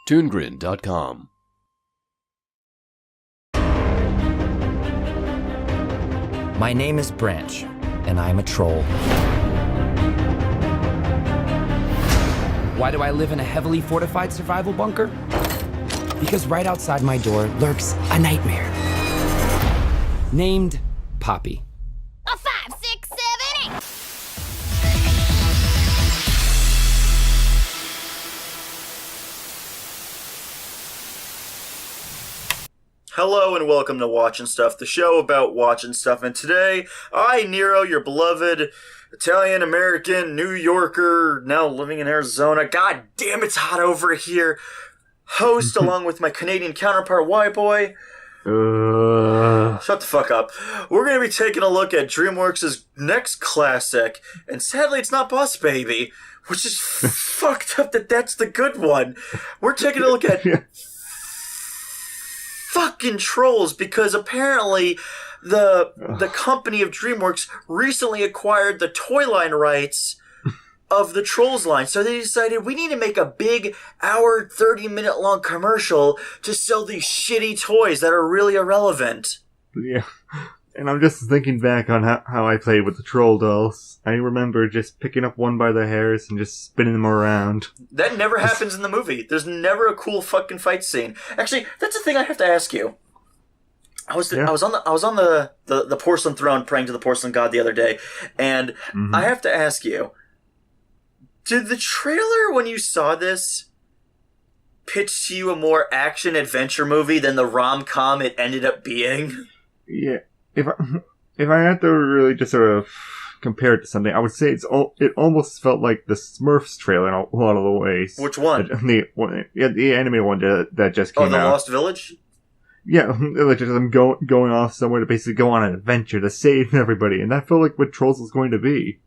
ToonGrin.com. My name is Branch, and I'm a troll. Why do I live in a heavily fortified survival bunker? Because right outside my door lurks a nightmare named Poppy. A 5, 6, 7, 8. Hello and welcome to Watchin' Stuff, the show about watching stuff. And today, I, Nero, your beloved Italian-American New Yorker, now living in Arizona. God damn, it's hot over here. Host, along with my Canadian counterpart, WHYBOY. Shut the fuck up. We're going to be taking a look at DreamWorks' next classic, and sadly it's not Boss Baby, which is fucked up that that's the good one. We're taking a look at fucking Trolls, because apparently the company of DreamWorks recently acquired the toy line rights of the Trolls line. So they decided we need to make a big hour, 30-minute long commercial to sell these shitty toys that are really irrelevant. Yeah. And I'm just thinking back on how I played with the troll dolls. I remember just picking up one by the hairs and just spinning them around. That never happens in the movie. There's never a cool fucking fight scene. Actually, that's the thing I have to ask you. I was on the porcelain throne praying to the porcelain god the other day, and I have to ask you, did the trailer, when you saw this, pitch to you a more action-adventure movie than the rom-com it ended up being? Yeah. If I had to really just sort of compare it to something, I would say it almost felt like the Smurfs trailer in a lot of the ways. Which one? The animated one that just came out. Oh, The Lost Village? Yeah, like just them going off somewhere to basically go on an adventure to save everybody, and that felt like what Trolls was going to be.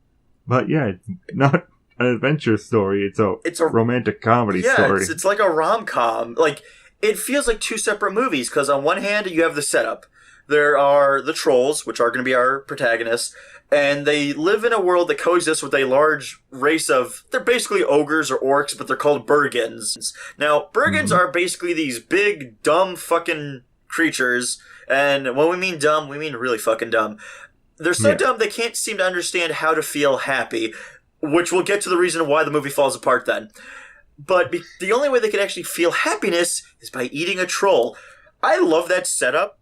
But yeah, it's not an adventure story. It's a romantic comedy story. Yeah, it's like a rom-com. Like, it feels like two separate movies, because on one hand, you have the setup. There are the Trolls, which are going to be our protagonists, and they live in a world that coexists with a large race of, they're basically ogres or orcs, but they're called Bergens. Now, Bergens are basically these big, dumb fucking creatures, and when we mean dumb, we mean really fucking dumb. They're so dumb they can't seem to understand how to feel happy, which we'll get to the reason why the movie falls apart then. But the only way they can actually feel happiness is by eating a troll. I love that setup.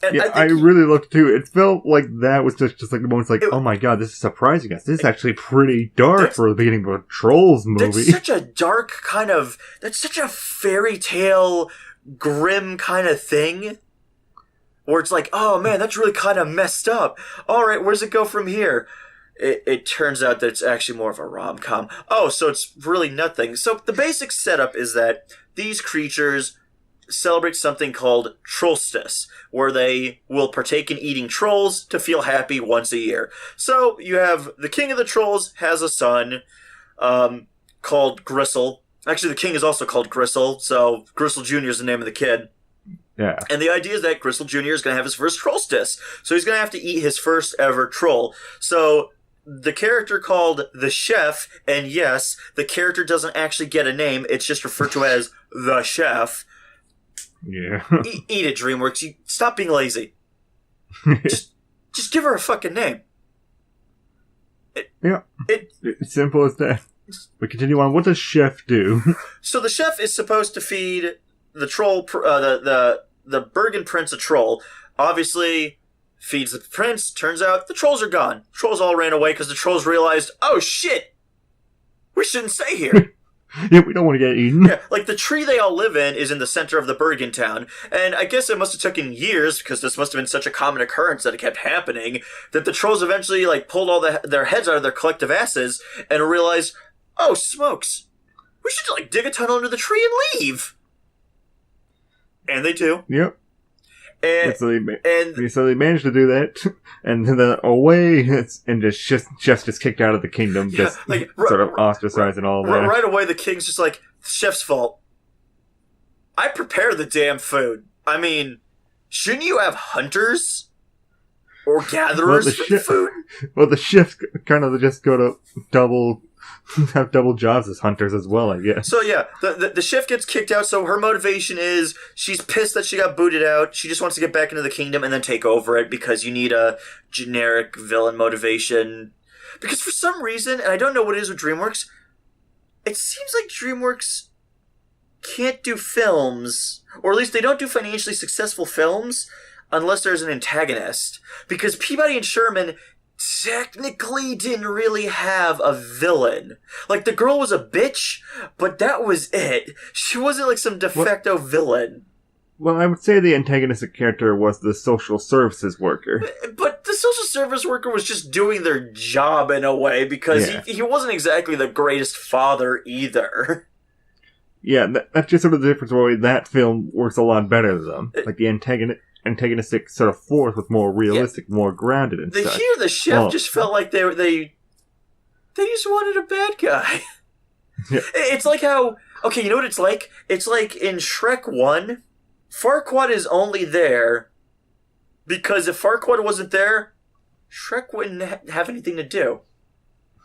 And yeah, I really loved too. It felt like that was just like the moments like, oh my god, this is surprising us. This is actually pretty dark for the beginning of a Trolls movie. That's such a dark that's such a fairy tale, grim kind of thing. Where it's like, oh man, that's really kind of messed up. Alright, where's it go from here? It turns out that it's actually more of a rom-com. Oh, so it's really nothing. So the basic setup is that these creatures celebrate something called Trollstice, where they will partake in eating trolls to feel happy once a year. So you have the king of the trolls has a son called Gristle. Actually, the king is also called Gristle, so Gristle Jr. is the name of the kid. Yeah. And the idea is that Gristle Jr. is going to have his first Trollstice, so he's going to have to eat his first ever troll. So the character called the Chef, and yes, the character doesn't actually get a name, it's just referred to as the Chef. Yeah. Eat it, DreamWorks. You stop being lazy. just give her a fucking name. It's simple as that. We continue on. What does Chef do? So the Chef is supposed to feed the troll, the Bergen Prince a troll. Obviously, feeds the prince. Turns out the trolls are gone. Trolls all ran away because the trolls realized, oh shit, we shouldn't stay here. Yeah, we don't want to get eaten. Yeah, like the tree they all live in is in the center of the Bergen town, and I guess it must have taken years, because this must have been such a common occurrence that it kept happening, that the trolls eventually pulled all their heads out of their collective asses and realized, oh smokes, we should dig a tunnel under the tree and leave. And they do. Yep. And so they managed to do that, and then away, and Chef's just kicked out of the kingdom, just sort of ostracized and all that. Right away, the king's just like, Chef's fault. I prepare the damn food. I mean, shouldn't you have hunters? Or gatherers for the food? Well, the chef kind of just go to double have double jobs as hunters as well, I guess. So yeah, the chef gets kicked out, so her motivation is she's pissed that she got booted out. She just wants to get back into the kingdom and then take over it because you need a generic villain motivation. Because for some reason, and I don't know what it is with DreamWorks, it seems like DreamWorks can't do films, or at least they don't do financially successful films unless there's an antagonist. Because Peabody and Sherman technically didn't really have a villain. Like, the girl was a bitch, but that was it. She wasn't like some de facto villain. Well, I would say the antagonistic character was the social services worker. But the social service worker was just doing their job in a way, because he wasn't exactly the greatest father either. Yeah, that's just sort of the difference why that film works a lot better than them. Like, the antagonistic sort of force was more realistic, more grounded and such. Here, the chef just felt like they just wanted a bad guy. Yeah. It's like how... Okay, you know what it's like? It's like in Shrek 1... Farquaad is only there because if Farquaad wasn't there, Shrek wouldn't have anything to do.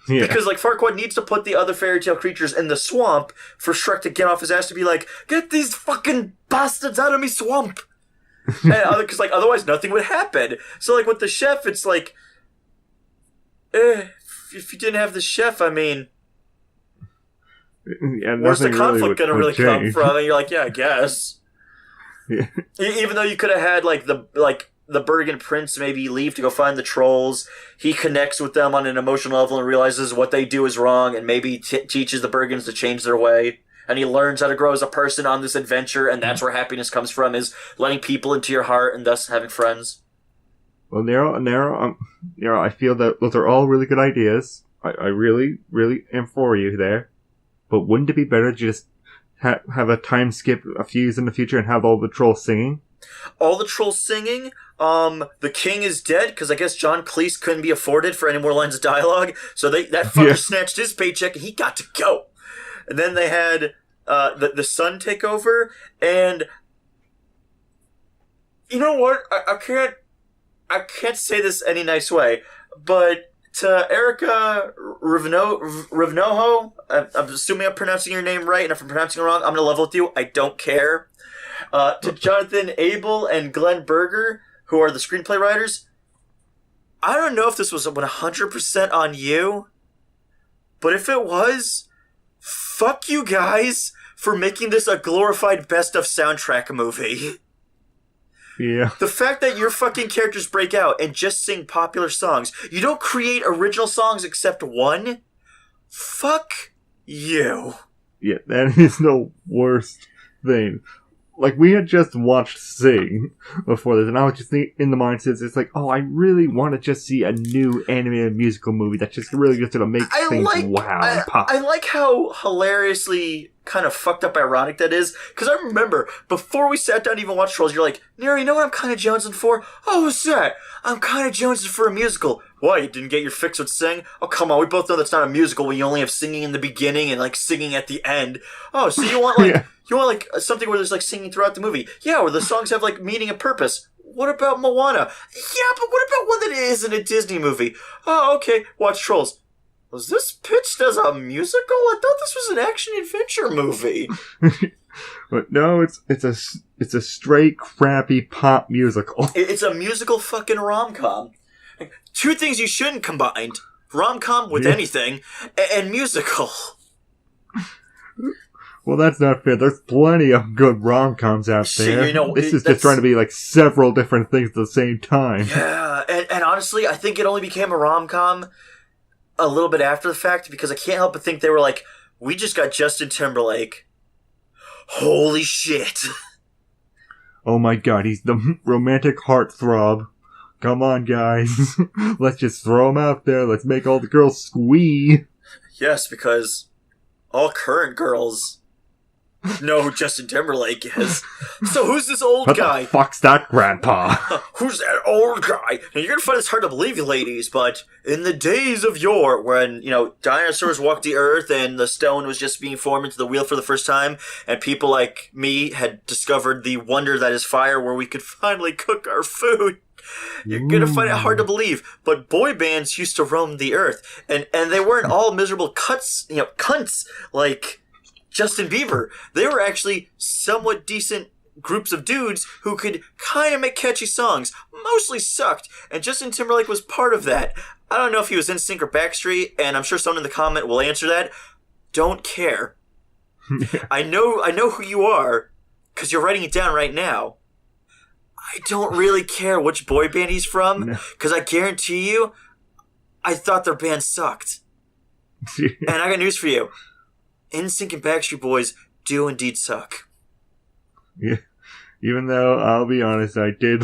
Yeah. Because, like, Farquaad needs to put the other fairy tale creatures in the swamp for Shrek to get off his ass to be like, get these fucking bastards out of me swamp! Because, like, otherwise nothing would happen. So, like, with the chef, it's like, if you didn't have the chef, I mean... Yeah, where's the conflict gonna really come from? And you're like, yeah, I guess. Yeah. Even though you could have had the Bergen Prince maybe leave to go find the trolls, he connects with them on an emotional level and realizes what they do is wrong, and maybe teaches the Bergens to change their way. And he learns how to grow as a person on this adventure, and that's where happiness comes from: is letting people into your heart and thus having friends. Well, Nero, I feel that those are all really good ideas. I really, really am for you there. But wouldn't it be better to just have a time skip a few years in the future and have all the trolls singing? All the trolls singing? The king is dead, because I guess John Cleese couldn't be afforded for any more lines of dialogue, so that fucker snatched his paycheck and he got to go. And then they had the son take over, and you know what? I can't say this any nice way, but to Erica Rivnoho, I'm assuming I'm pronouncing your name right, and if I'm pronouncing it wrong, I'm going to level with you. I don't care. To Jonathan Abel and Glenn Berger, who are the screenplay writers, I don't know if this was 100% on you, but if it was, fuck you guys for making this a glorified best of soundtrack movie. Yeah. The fact that your fucking characters break out and just sing popular songs, you don't create original songs except one? Fuck you. Yeah, that is the worst thing. Like, we had just watched Sing before this, and I was just in the mindset, it's like, oh, I really want to just see a new animated musical movie that's just really just going to make things wow and pop. I like how hilariously kind of fucked up ironic that is, because I remember, before we sat down to even watch Trolls, you're like, Neri, you know what I'm kind of jonesing for? Oh, what's that? I'm kind of jonesing for a musical. Why, you didn't get your fix with Sing? Oh, come on, we both know that's not a musical when you only have singing in the beginning and, like, singing at the end. Oh, so you want, like... Yeah. You want, like, something where there's, like, singing throughout the movie. Yeah, where the songs have, like, meaning and purpose. What about Moana? Yeah, but what about one that isn't a Disney movie? Oh, okay, watch Trolls. Was this pitched as a musical? I thought this was an action-adventure movie. But no, it's a straight, crappy pop musical. It's a musical fucking rom-com. Two things you shouldn't combine. Rom-com with anything, and musical. Well, that's not fair. There's plenty of good rom-coms out there. You know, this is just trying to be like several different things at the same time. Yeah, and honestly, I think it only became a rom-com a little bit after the fact, because I can't help but think they were like, we just got Justin Timberlake. Holy shit. Oh my god, he's the romantic heartthrob. Come on, guys. Let's just throw him out there. Let's make all the girls squee. Yes, because all current girls know who Justin Timberlake is. So who's this old What guy? the fuck's that, Grandpa? Who's that old guy? Now, you're gonna find this hard to believe, you ladies, but in the days of yore, when, dinosaurs walked the earth and the stone was just being formed into the wheel for the first time, and people like me had discovered the wonder that is fire, where we could finally cook our food. You're gonna find it hard to believe, but boy bands used to roam the earth, and they weren't all miserable cunts like Justin Bieber. They were actually somewhat decent groups of dudes who could kind of make catchy songs. Mostly sucked, and Justin Timberlake was part of that. I don't know if he was NSYNC or Backstreet, and I'm sure someone in the comment will answer that. Don't care. I know who you are, because you're writing it down right now. I don't really care which boy band he's from, because I guarantee you, I thought their band sucked. And I got news for you. NSYNC and Backstreet Boys do indeed suck. Yeah. Even though, I'll be honest, I did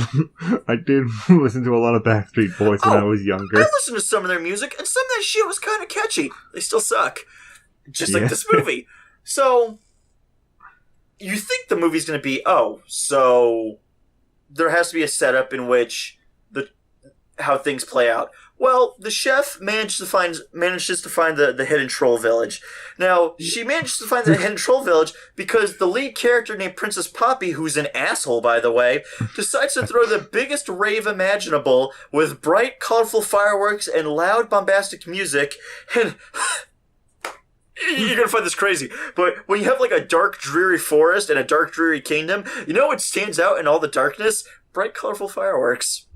listen to a lot of Backstreet Boys when I was younger. I listened to some of their music, and some of that shit was kind of catchy. They still suck. Just like this movie. So, you think the movie's going to be, so there has to be a setup in which how things play out. Well, the chef manages to find the hidden troll village. Now, she manages to find the hidden troll village because the lead character named Princess Poppy, who's an asshole, by the way, decides to throw the biggest rave imaginable with bright, colorful fireworks and loud, bombastic music. And you're gonna find this crazy, but when you have like a dark, dreary forest and a dark, dreary kingdom, you know what stands out in all the darkness? Bright, colorful fireworks.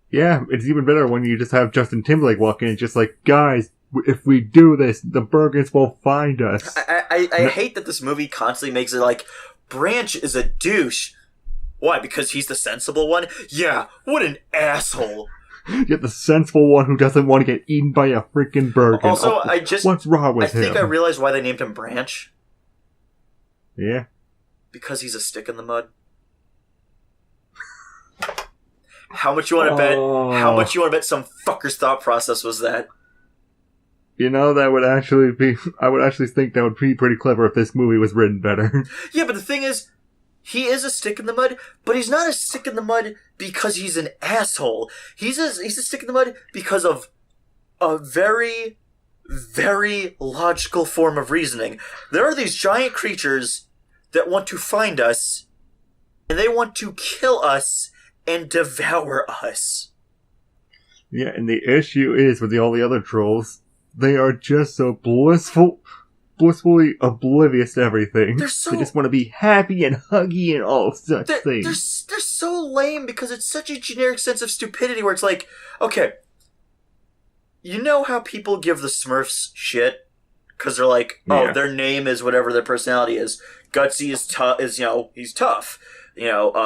Yeah, it's even better when you just have Justin Timberlake walk in and just like, guys, if we do this, the Bergens will find us. I hate that this movie constantly makes it like, Branch is a douche. Why? Because he's the sensible one? Yeah, what an asshole. You're the sensible one who doesn't want to get eaten by a freaking Bergen. Also, what's wrong with him? I think I realized why they named him Branch. Yeah. Because he's a stick in the mud. How much you want to bet? How much you want to bet some fucker's thought process was that? That would actually be... I would actually think that would be pretty clever if this movie was written better. Yeah, but the thing is, he is a stick in the mud, but he's not a stick in the mud because he's an asshole. He's a stick in the mud because of a very, very logical form of reasoning. There are these giant creatures that want to find us, and they want to kill us and devour us. Yeah, and the issue is with all the other trolls, they are just so blissfully oblivious to everything. They just want to be happy and huggy and all such things. They're so lame because it's such a generic sense of stupidity where it's like, okay, you know how people give the Smurfs shit? Because they're like, their name is whatever their personality is. Gutsy is tough, he's tough.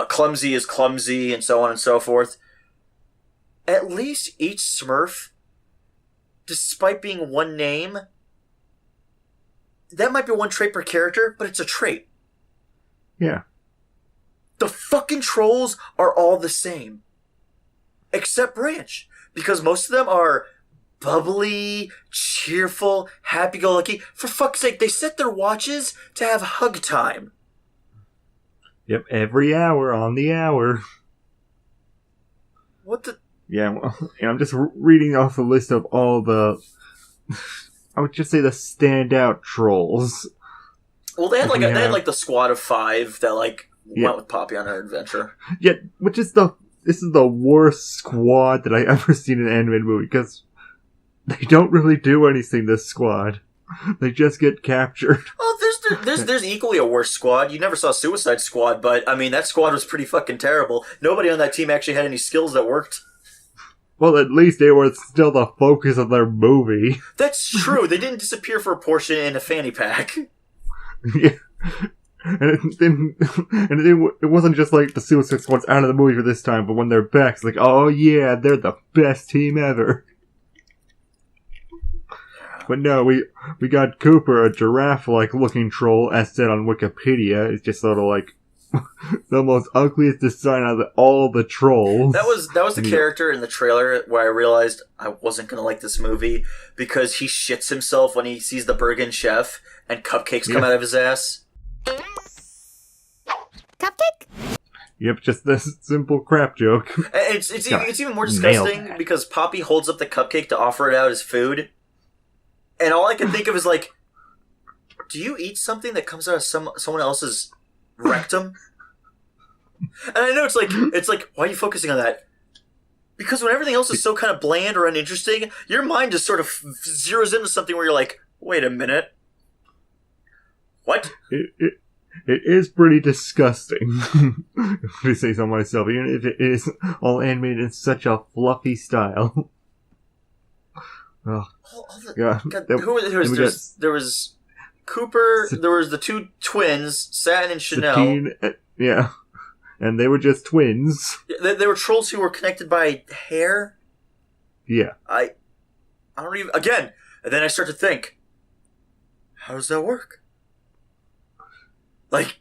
Clumsy is clumsy, and so on and so forth. At least each Smurf, despite being one name, that might be one trait per character, but it's a trait. Yeah. The fucking trolls are all the same. Except Branch. Because most of them are bubbly, cheerful, happy-go-lucky. For fuck's sake, they set their watches to have hug time. Yep, every hour on the hour. What the... Yeah, well, I'm just reading off the list of all the... I would just say the standout trolls. Well, they had like the squad of 5 that went with Poppy on her adventure. Yeah, this is the worst squad that I ever seen in an animated movie, because they don't really do anything, this squad. They just get captured. Oh, there's equally a worse squad. You never saw Suicide Squad, but, I mean, that squad was pretty fucking terrible. Nobody on that team actually had any skills that worked. Well, at least they were still the focus of their movie. That's true. They didn't disappear for a portion in a fanny pack. Yeah. And it wasn't just like the Suicide Squad's out of the movie for this time, but when they're back, it's like, oh yeah, they're the best team ever. But no, we got Cooper, a giraffe-like looking troll, as said on Wikipedia. It's just sort of like the most ugliest design out of all the trolls. That was the character in the trailer where I realized I wasn't gonna like this movie because he shits himself when he sees the Bergen chef and cupcakes come out of his ass. Cupcake? Yep, just this simple crap joke. It's even more disgusting because Poppy holds up the cupcake to offer it out as food, and all I can think of is like, do you eat something that comes out of someone else's rectum? And I know it's like why are you focusing on that? Because when everything else is so kind of bland or uninteresting, your mind just sort of zeroes into something where you're like, wait a minute, what? It is pretty disgusting, if I say so myself, even if it is all animated in such a fluffy style. Oh, God, there was Cooper, there was the two twins, Satin and Chanel. Satine, yeah, and they were just twins. They were trolls who were connected by hair? Yeah. I don't even... Again, and then I start to think, how does that work? Like,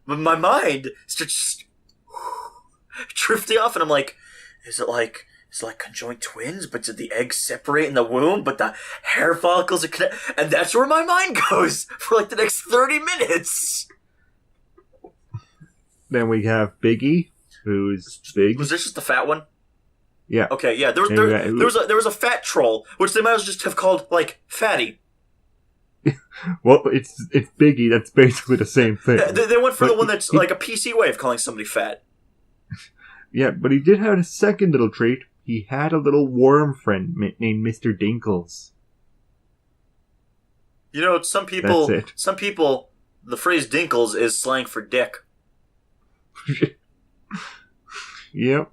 my mind starts just drifting off, and I'm like, is it like conjoined twins, but did the eggs separate in the womb, but the hair follicles are connected? And that's where my mind goes for like the next 30 minutes. Then we have Biggie, who's big. Was this just the fat one? Yeah. Okay, yeah. There was a fat troll, which they might as well just have called, like, Fatty. Well, it's Biggie. That's basically the same thing. They went for the one that's like a PC way of calling somebody fat. Yeah, but he did have a second little trait. He had a little worm friend named Mr. Dinkles. You know, some people, the phrase "dinkles" is slang for dick. Yep.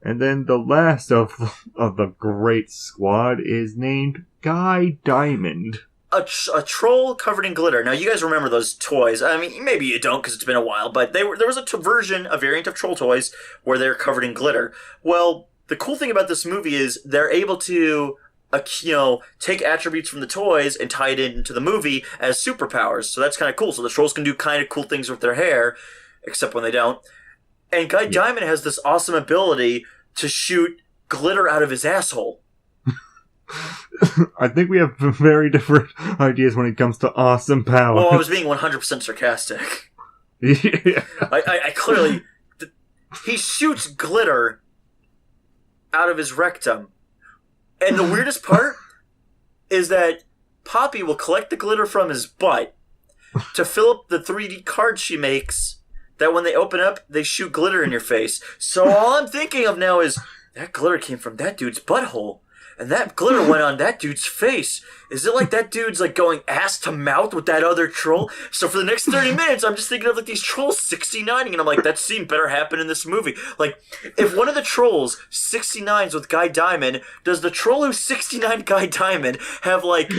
And then the last of the great squad is named Guy Diamond. A troll covered in glitter. Now, you guys remember those toys. I mean, maybe you don't because it's been a while, but there was a variant of troll toys where they're covered in glitter. Well, the cool thing about this movie is they're able to, take attributes from the toys and tie it into the movie as superpowers. So that's kind of cool. So the trolls can do kind of cool things with their hair, except when they don't. And Guy Diamond has this awesome ability to shoot glitter out of his asshole. I think we have very different ideas when it comes to awesome powers. Well, I was being 100% sarcastic. Yeah. I clearly... He shoots glitter out of his rectum. And the weirdest part is that Poppy will collect the glitter from his butt to fill up the 3D cards she makes that when they open up, they shoot glitter in your face. So all I'm thinking of now is, that glitter came from that dude's butthole. And that glitter went on that dude's face. Is it like that dude's like going ass to mouth with that other troll? So for the next 30 minutes, I'm just thinking of like these trolls 69ing, and I'm like, that scene better happen in this movie. Like, if one of the trolls 69s with Guy Diamond, does the troll who's 69 Guy Diamond have like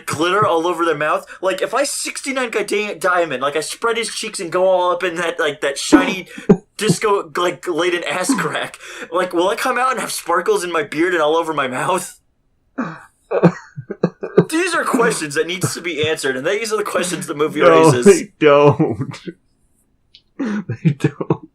glitter all over their mouth? Like, if I 69 Guy Diamond, like I spread his cheeks and go all up in that shiny disco laden ass crack, like, will I come out and have sparkles in my beard and all over my mouth? These are questions that needs to be answered, and these are the questions the movie raises. They don't. They don't.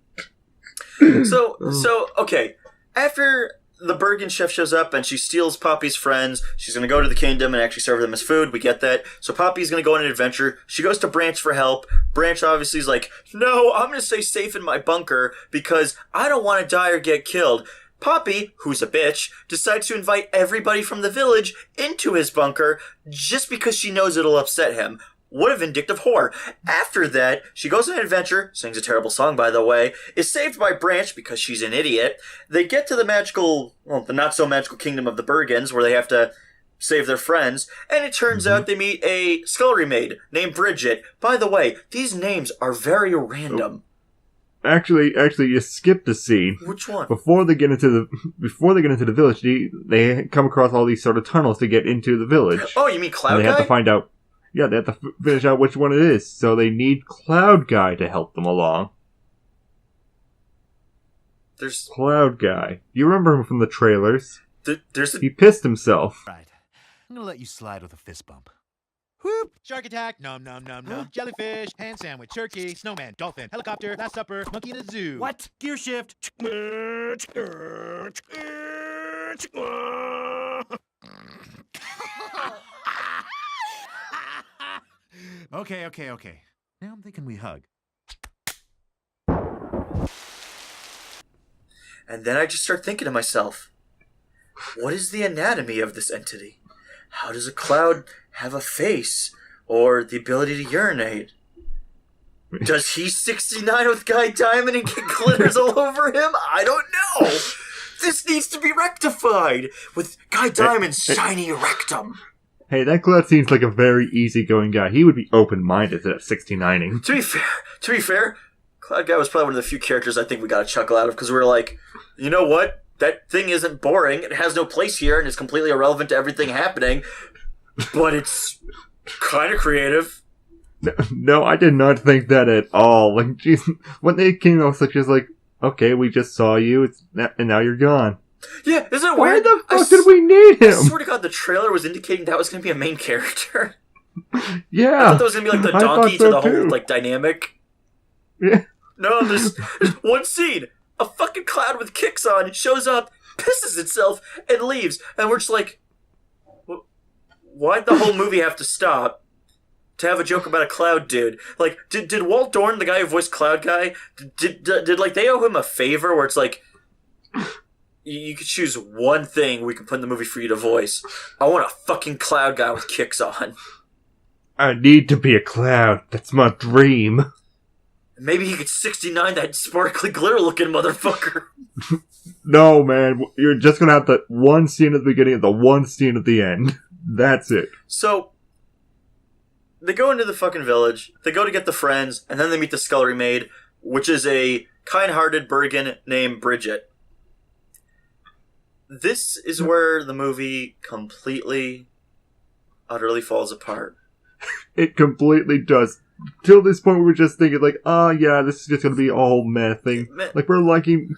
So okay, after the Bergen chef shows up and she steals Poppy's friends, she's going to go to the kingdom and actually serve them as food. We get that. So Poppy's going to go on an adventure. She goes to Branch for help. Branch obviously is like, no, I'm going to stay safe in my bunker because I don't want to die or get killed. Poppy, who's a bitch, decides to invite everybody from the village into his bunker just because she knows it'll upset him. What a vindictive whore. After that, she goes on an adventure, sings a terrible song, by the way, is saved by Branch because she's an idiot. They get to the the not-so-magical kingdom of the Bergens, where they have to save their friends, and it turns out they meet a scullery maid named Bridget. By the way, these names are very random. Actually, you skipped a scene. Which one? Before they get into the village, they come across all these sort of tunnels to get into the village. Oh, you mean Cloud Guy? They have to find out. Yeah, they have to finish out which one it is, so they need Cloud Guy to help them along. There's Cloud Guy. You remember him from the trailers? He pissed himself. Right. I'm gonna let you slide with a fist bump. Whoop! Shark attack! Nom nom nom nom. Jellyfish, hand sandwich, turkey, snowman, dolphin, helicopter, last supper, monkey in a zoo. What? Gear shift. Okay. Now I'm thinking we hug. And then I just start thinking to myself, what is the anatomy of this entity? How does a cloud have a face or the ability to urinate? Does he 69 with Guy Diamond and get glitters all over him? I don't know. This needs to be rectified with Guy Diamond's shiny rectum. Hey, that cloud seems like a very easygoing guy. He would be open-minded at 69ing. To be fair, Cloud Guy was probably one of the few characters I think we got a chuckle out of, because we were like, you know what? That thing isn't boring. It has no place here and is completely irrelevant to everything happening. But it's kind of creative. No, I did not think that at all. Like, geez, when they came out, such as like, okay, we just saw you, and now you're gone. Yeah, isn't it Why weird? the fuck did we need him? I swear to God, the trailer was indicating that was going to be a main character. Yeah, I thought that was going to be like the donkey to the whole like dynamic. Yeah. No, there's one scene. A fucking cloud with kicks on shows up, pisses itself, and leaves. And we're just like, why'd the whole movie have to stop to have a joke about a cloud dude? Like, did Walt Dorn, the guy who voiced Cloud Guy, did like they owe him a favor where it's like, you could choose one thing we can put in the movie for you to voice. I want a fucking cloud guy with kicks on. I need to be a cloud. That's my dream. Maybe he could 69 that sparkly glitter-looking motherfucker. No, man. You're just gonna have the one scene at the beginning and the one scene at the end. That's it. So, they go into the fucking village, they go to get the friends, and then they meet the scullery maid, which is a kind-hearted Bergen named Bridget. This is where the movie completely, utterly falls apart. It completely does. Till this point, we were just thinking, like, oh yeah, this is just gonna be a whole meh thing. Like, we're liking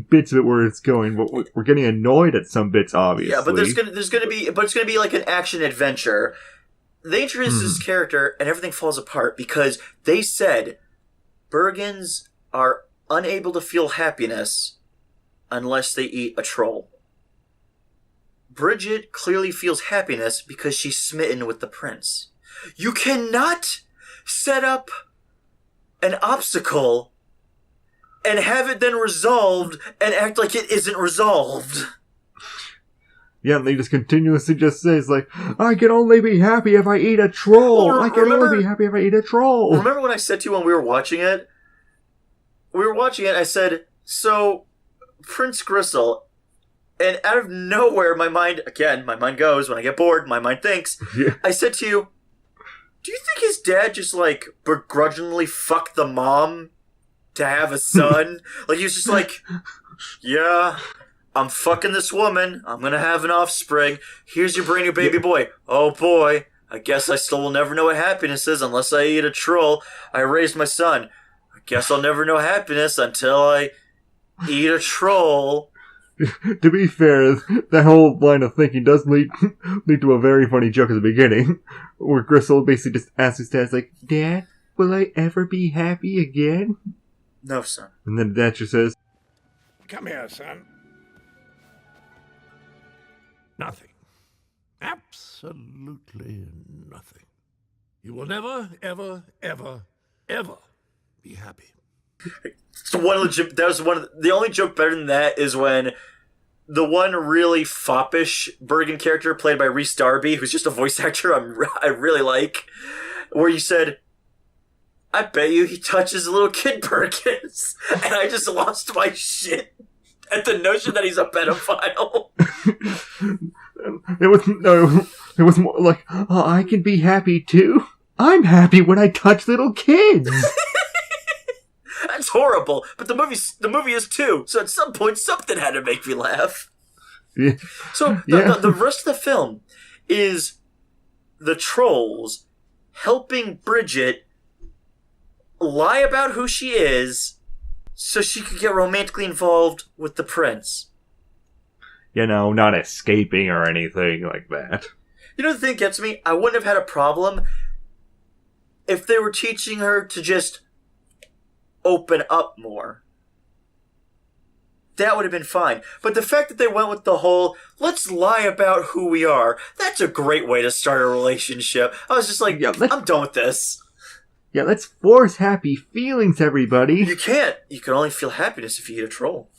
bits of it where it's going, but we're getting annoyed at some bits, obviously. Yeah, but it's gonna be like an action adventure. They introduce this character, and everything falls apart because they said Bergens are unable to feel happiness unless they eat a troll. Bridget clearly feels happiness because she's smitten with the prince. You cannot set up an obstacle and have it then resolved and act like it isn't resolved. Yeah, and they just continuously just says, like, I can only be happy if I eat a troll. Well, I can only be happy if I eat a troll. Remember when I said to you when we were watching it? I said, so, Prince Gristle, and out of nowhere, my mind goes, when I get bored, my mind thinks, Yeah. I said to you, do you think his dad just, like, begrudgingly fucked the mom to have a son? Like, he was just like, yeah, I'm fucking this woman. I'm gonna have an offspring. Here's your brand new baby boy. Oh boy, I guess I still will never know what happiness is unless I eat a troll. I raised my son. I guess I'll never know happiness until I eat a troll. To be fair, that whole line of thinking does lead to a very funny joke at the beginning, where Gristle basically just asks his dad, like, Dad, will I ever be happy again? No, son. And then Dad just says, Come here, son. Nothing. Absolutely nothing. You will never, ever, ever, ever be happy. So the only joke better than that is when the one really foppish Bergen character played by Rhys Darby, who's just a voice actor I really like, where you said, I bet you he touches little kid Bergens. And I just lost my shit at the notion that he's a pedophile. It was more like, oh, I can be happy too. I'm happy when I touch little kids. That's horrible, but the movie is too, so at some point something had to make me laugh. Yeah. So the rest of the film is the trolls helping Bridget lie about who she is so she could get romantically involved with the prince. You know, not escaping or anything like that. You know the thing that gets me? I wouldn't have had a problem if they were teaching her to just open up more. That would have been fine. But the fact that they went with the whole, let's lie about who we are, that's a great way to start a relationship. I was just like, I'm done with this. Yeah, let's force happy feelings, everybody. You can't. You can only feel happiness if you eat a troll.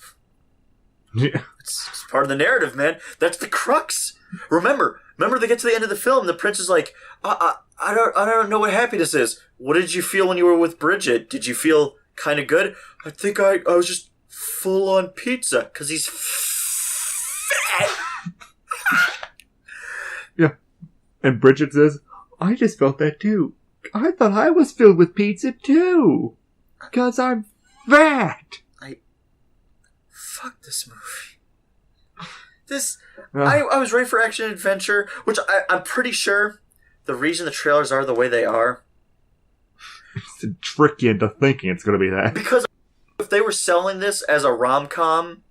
Yeah. It's part of the narrative, man. That's the crux. Remember, they get to the end of the film. The prince is like, I don't know what happiness is. What did you feel when you were with Bridget? Did you feel kind of good? I think I was just full on pizza because he's fat. Yeah. And Bridget says, I just felt that too. I thought I was filled with pizza too. Because I'm fat. Fuck this movie. I was ready for action and adventure, which I'm pretty sure the reason the trailers are the way they are. It's to trick you into thinking it's going to be that. Because if they were selling this as a rom-com,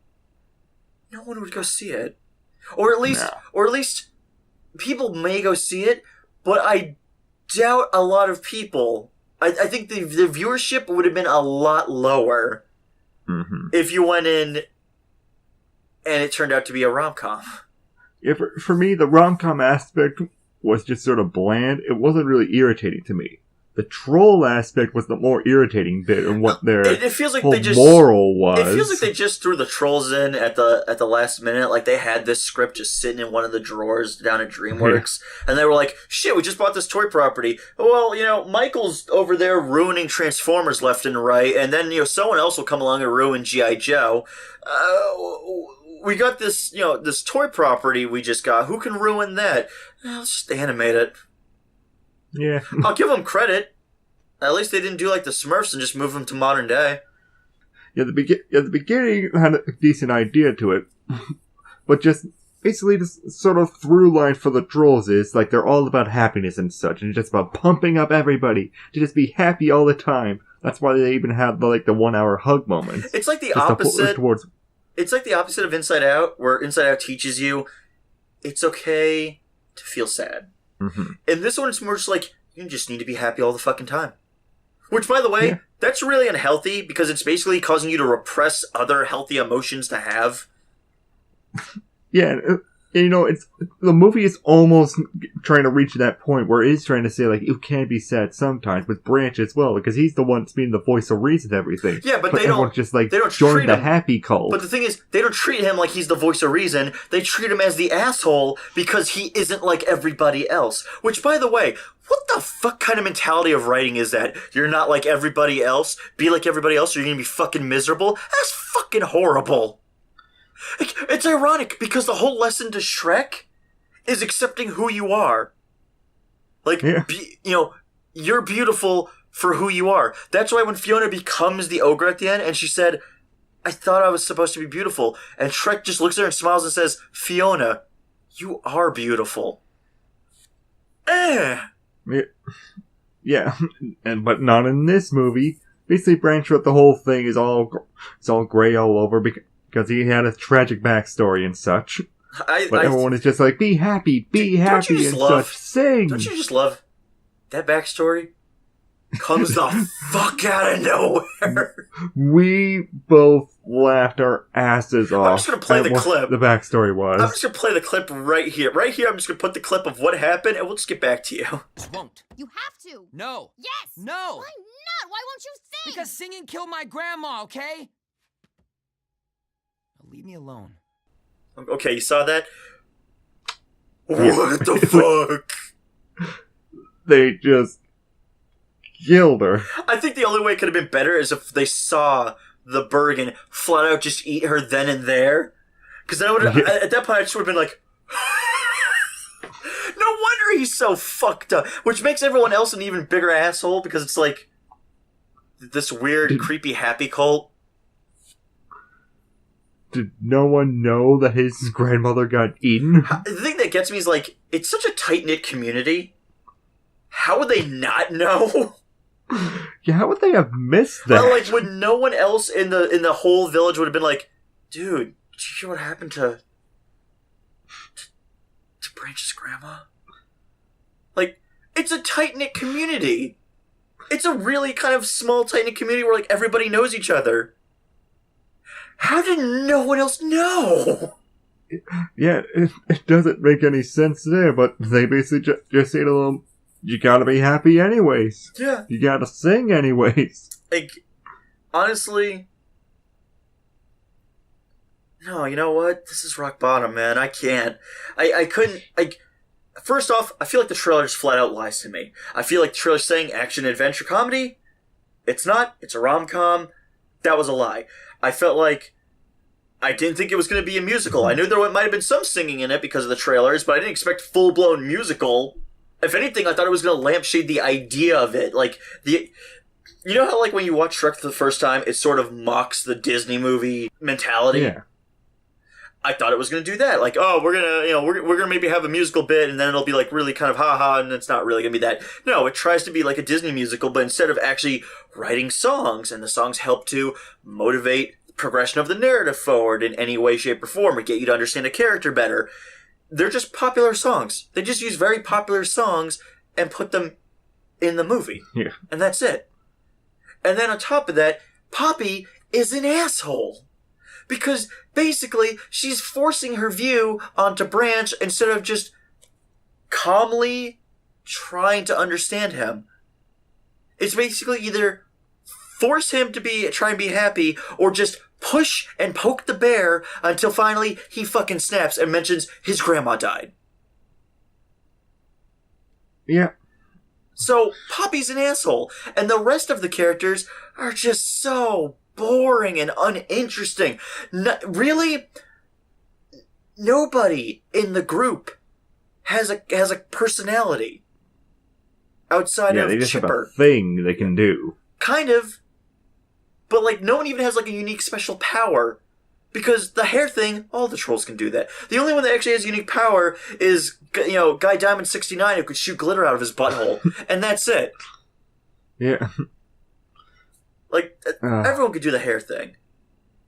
no one would go see it. Or at least people may go see it, but I doubt a lot of people. I think the viewership would have been a lot lower if you went in and it turned out to be a rom-com. Yeah, for me, the rom-com aspect was just sort of bland. It wasn't really irritating to me. The troll aspect was the more irritating bit, and what their it feels like whole they just, moral was. It feels like they just threw the trolls in at the last minute. Like they had this script just sitting in one of the drawers down at DreamWorks, and they were like, "Shit, we just bought this toy property. Well, Michael's over there ruining Transformers left and right, and then someone else will come along and ruin G.I. Joe. We got this this toy property we just got. Who can ruin that? Let's just animate it." Yeah. I'll give them credit. At least they didn't do like the Smurfs and just move them to modern day. Yeah, the beginning had a decent idea to it. But just basically the sort of through line for the trolls is like they're all about happiness and such, and it's just about pumping up everybody to just be happy all the time. That's why they even have the 1 hour hug moments. It's like the opposite. It's like the opposite of Inside Out, where Inside Out teaches you it's okay to feel sad. In this one, it's more just like, you just need to be happy all the fucking time. Which, by the way, that's really unhealthy, because it's basically causing you to repress other healthy emotions to have. Yeah, it's the movie is almost trying to reach that point where it is trying to say, you can be sad sometimes, with Branch as well, because he's the one that's being the voice of reason and everything. Yeah, but they don't join the happy cult. But the thing is, they don't treat him like he's the voice of reason. They treat him as the asshole because he isn't like everybody else. Which, by the way, what the fuck kind of mentality of writing is that? You're not like everybody else? Be like everybody else or you're gonna be fucking miserable? That's fucking horrible. It's ironic because the whole lesson to Shrek is accepting who you are. You're beautiful for who you are. That's why when Fiona becomes the ogre at the end and she said, I thought I was supposed to be beautiful. And Shrek just looks at her and smiles and says, Fiona, you are beautiful. Yeah, but not in this movie. Basically, Branch wrote the whole thing is all gray all over because he had a tragic backstory and such. But everyone is just like, be happy, and such. Sing! Don't you just love that backstory? Comes the fuck out of nowhere. We both laughed our asses off. I'm just going to play the clip. The backstory was. I'm just going to play the clip right here. Right here, I'm just going to put the clip of what happened, and we'll just get back to you. Won't. You have to. No. Yes. No. Why not? Why won't you sing? Because singing killed my grandma, okay? Now leave me alone. Okay, you saw that? What the fuck? They just killed her. I think the only way it could have been better is if they saw the Bergen flat out just eat her then and there. Because then at that point I just would have been like, no wonder he's so fucked up. Which makes everyone else an even bigger asshole because it's like this weird, creepy happy cult. Did no one know that his grandmother got eaten? The thing that gets me is it's such a tight-knit community. How would they not know? Yeah, how would they have missed that? Well, when no one else in the whole village would have been like, dude, did you hear what happened to Branch's grandma? It's a tight-knit community. It's a really kind of small, tight-knit community where everybody knows each other. How did no one else know? Yeah, it doesn't make any sense there, but they basically just say to them, you gotta be happy anyways. Yeah. You gotta sing anyways. Like, honestly... No, you know what? This is rock bottom, man. I can't. I couldn't... First off, I feel like the trailer just flat out lies to me. I feel like the trailer's saying action-adventure comedy. It's not. It's a rom-com. That was a lie. I felt like... I didn't think it was going to be a musical. I knew there might have been some singing in it because of the trailers, but I didn't expect full-blown musical. If anything, I thought it was going to lampshade the idea of it. Like, you know how, like, when you watch Shrek for the first time, it sort of mocks the Disney movie mentality? Yeah. I thought it was going to do that. Like, oh, we're going to, we're going to maybe have a musical bit, and then it'll be, like, really kind of ha-ha, and it's not really going to be that. No, it tries to be like a Disney musical, but instead of actually writing songs, and the songs help to motivate progression of the narrative forward in any way, shape, or form, or get you to understand a character better. They're just popular songs. They just use very popular songs and put them in the movie. Yeah. And that's it. And then on top of that, Poppy is an asshole. Because basically, she's forcing her view onto Branch instead of just calmly trying to understand him. It's basically either force him to try and be happy, or just push and poke the bear until finally he fucking snaps and mentions his grandma died. Yeah. So, Poppy's an asshole, and the rest of the characters are just so boring and uninteresting. Really? Nobody in the group has a personality outside of they just Chipper. have a thing they can do. Kind of. But, like, no one even has, like, a unique special power. Because the hair thing, all the trolls can do that. The only one that actually has unique power is, Guy Diamond 69 who could shoot glitter out of his butthole. And that's it. Yeah. Like, everyone could do the hair thing.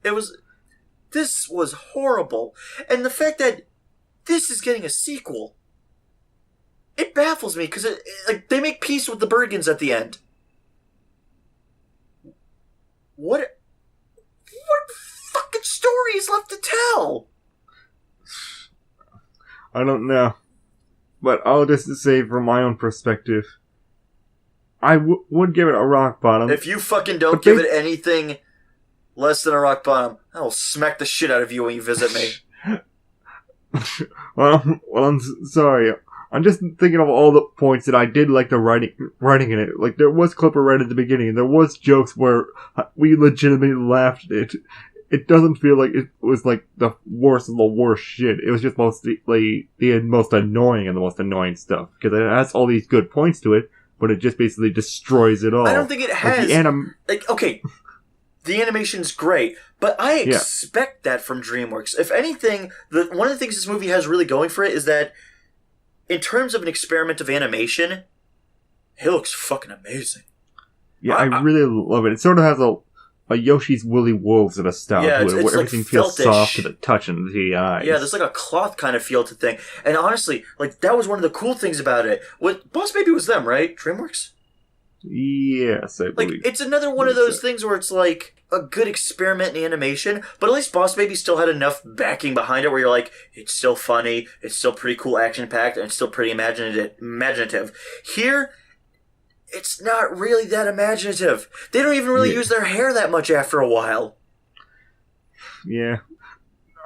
This was horrible. And the fact that this is getting a sequel, it baffles me, because they make peace with the Bergens at the end. What fucking story is left to tell? I don't know. But I'll just say from my own perspective, I would give it a rock bottom. If you fucking don't give it anything less than a rock bottom, I will smack the shit out of you when you visit me. well, I'm sorry. I'm just thinking of all the points that I did like the writing in it. Like, there was Clipper right at the beginning, and there was jokes where we legitimately laughed at it. It doesn't feel like it was, like, the worst of the worst shit. It was just mostly, like, the most annoying and the most annoying stuff. Because it has all these good points to it, but it just basically destroys it all. I don't think it has... okay, the animation's great, but I expect that from DreamWorks. If anything, one of the things this movie has really going for it is that in terms of an experiment of animation, it looks fucking amazing. Yeah, I really love it. It sort of has a Yoshi's Woolly Wolves of a style to it, where everything feels soft to the touch and the eyes. Yeah, there's like a cloth kind of feel to thing. And honestly, like, that was one of the cool things about it. Boss Baby was them, right? DreamWorks? Yes, I believe. Like, it's another one of those things where it's like a good experiment in animation, but at least Boss Baby still had enough backing behind it where you're like, it's still funny, it's still pretty cool action-packed, and it's still pretty imaginative. Here, it's not really that imaginative. They don't even really use their hair that much after a while. Yeah.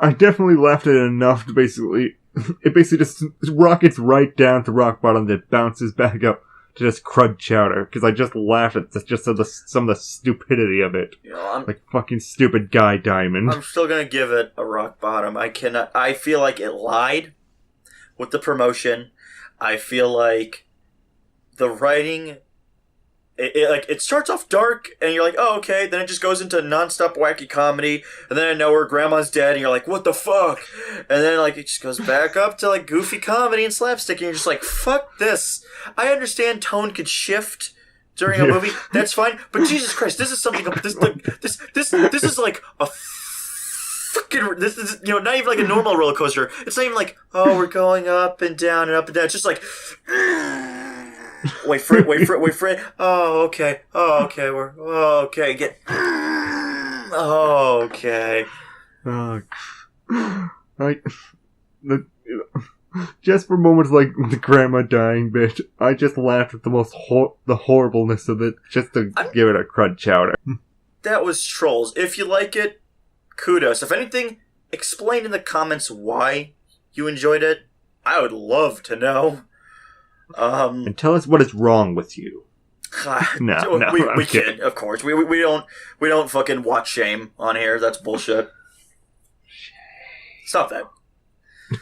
I definitely laughed at it enough to basically... It basically just rockets right down to rock bottom, that bounces back up to just crud chowder. Because I just laughed at some of the stupidity of it. Like fucking stupid Guy Diamond. I'm still gonna give it a rock bottom. I feel like it lied with the promotion. I feel like the writing... It starts off dark, and you're like, oh, okay. Then it just goes into nonstop wacky comedy, and then I know her grandma's dead, and you're like, what the fuck? And then, like, it just goes back up to, like, goofy comedy and slapstick, and you're just like, fuck this. I understand tone could shift during a movie. That's fine. But Jesus Christ, this is something... This is like a fucking... This is, not even like a normal roller coaster. It's not even like, oh, we're going up and down and up and down. It's just like... Wait for it. Oh, okay. Like, Just for moments like the grandma dying bit, I just laughed at the horribleness of it, just to give it a crud chowder. That was Trolls. If you like it, kudos. If anything, explain in the comments why you enjoyed it. I would love to know. And tell us what is wrong with you. No, we kid, of course. We don't fucking watch shame on here. That's bullshit. Stop that.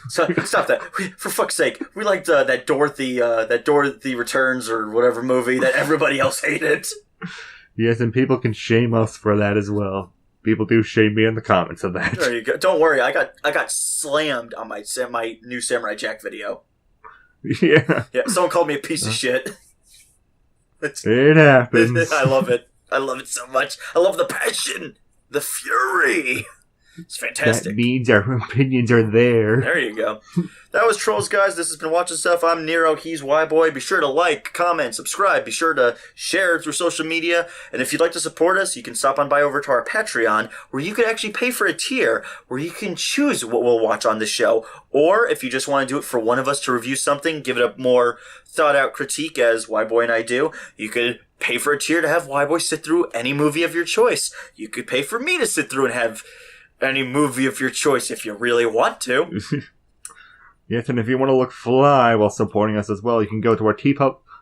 Stop that. For fuck's sake. We liked that Dorothy Returns or whatever movie that everybody else hated. Yes, and people can shame us for that as well. People do shame me in the comments of that. There you go. Don't worry, I got slammed on my new Samurai Jack video. Yeah. Yeah, someone called me a piece of shit. It happens. I love it. I love it so much. I love the passion. The fury. It's fantastic. That means our opinions are there. There you go. That was Trolls, guys. This has been Watching Stuff. I'm Nero. He's WHYBOY. Be sure to like, comment, subscribe. Be sure to share through social media. And if you'd like to support us, you can stop on by over to our Patreon, where you can actually pay for a tier, where you can choose what we'll watch on the show. Or if you just want to do it for one of us to review something, give it a more thought-out critique, as WHYBOY and I do, you could pay for a tier to have WHYBOY sit through any movie of your choice. You could pay for me to sit through and have any movie of your choice if you really want to. Yes, and if you want to look fly while supporting us as well, you can go to our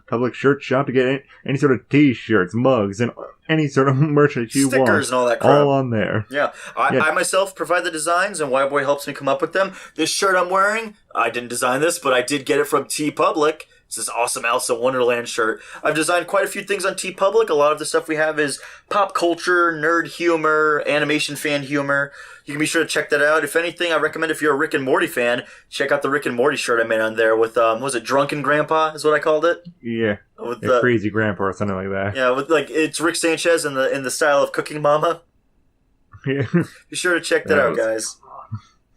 Public shirt shop to get any sort of t-shirts, mugs, and any sort of merch that you want. Stickers and all that crap. All on there. Yeah. I myself provide the designs, and WHYBOY helps me come up with them. This shirt I'm wearing, I didn't design this, but I did get it from TeePublic. It's this awesome Alice in Wonderland shirt. I've designed quite a few things on TeePublic. A lot of the stuff we have is pop culture, nerd humor, animation fan humor. You can be sure to check that out. If anything, I recommend if you're a Rick and Morty fan, check out the Rick and Morty shirt I made on there with, was it Drunken Grandpa is what I called it? Yeah. With Crazy Grandpa or something like that. Yeah, with it's Rick Sanchez in the style of Cooking Mama. Yeah. Be sure to check that out, guys.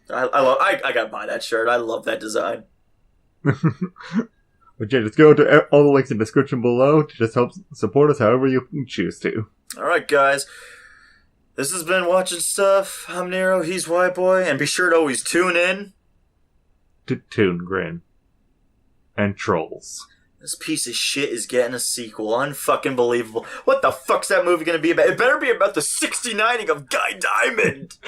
I gotta buy that shirt. I love that design. But yeah, just go to all the links in the description below to just help support us however you choose to. Alright, guys. This has been Watching Stuff. I'm Nero, he's WHYBOY, and be sure to always tune in to ToonGrin and Trolls. This piece of shit is getting a sequel. Unfucking believable. What the fuck's that movie gonna be about? It better be about the 69ing of Guy Diamond!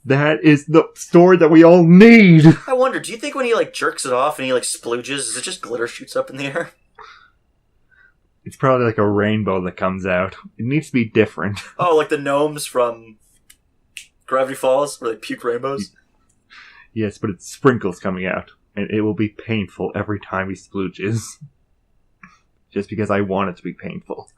That is the story that we all need! I wonder, do you think when he, jerks it off and he, splooges, is it just glitter shoots up in the air? It's probably like a rainbow that comes out. It needs to be different. Oh, like the gnomes from Gravity Falls, where they puke rainbows? Yes, but it's sprinkles coming out, and it will be painful every time he splooges. Just because I want it to be painful.